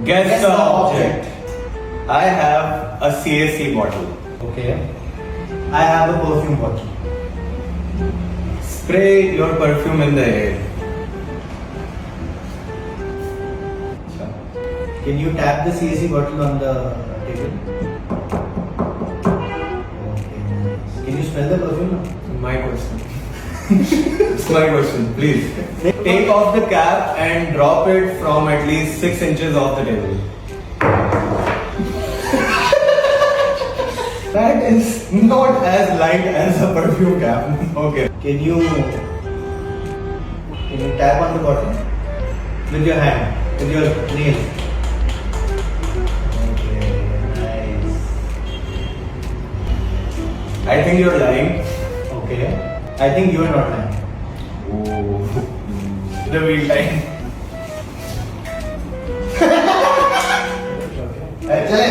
Guess the object. I have a CSC bottle. Okay. I have a perfume bottle. Spray your perfume in the air. Can you tap the CSC bottle on the table? Okay, nice. Can you smell the perfume now? My question. It's my question, please. Take off the cap and drop it from at least 6 inches off the table. That is not as light as a perfume cap. Okay. Can you tap on the bottle with your hand, with your nail? Okay, nice. I think you're lying. Okay, I think you are not lying. Oh. The real time. चले